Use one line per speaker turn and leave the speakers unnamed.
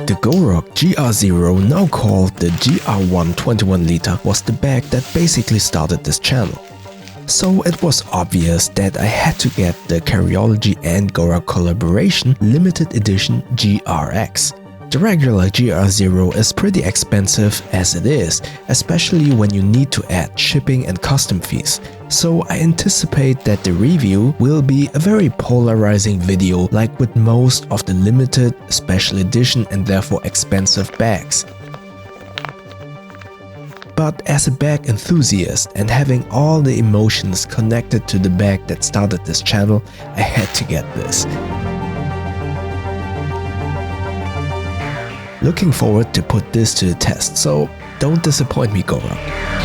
The Goruck GR0, now called the GR1 21 liter, was the bag that basically started this channel. So it was obvious that I had to get the Carryology and Goruck collaboration limited edition GRX. The regular GR0 is pretty expensive as it is, especially when you need to add shipping and custom fees. So I anticipate that the review will be a very polarizing video like with most of the limited, special edition and therefore expensive bags. But as a bag enthusiast and having all the emotions connected to the bag that started this channel, I had to get this. Looking forward to put this to the test, so don't disappoint me, Goruck.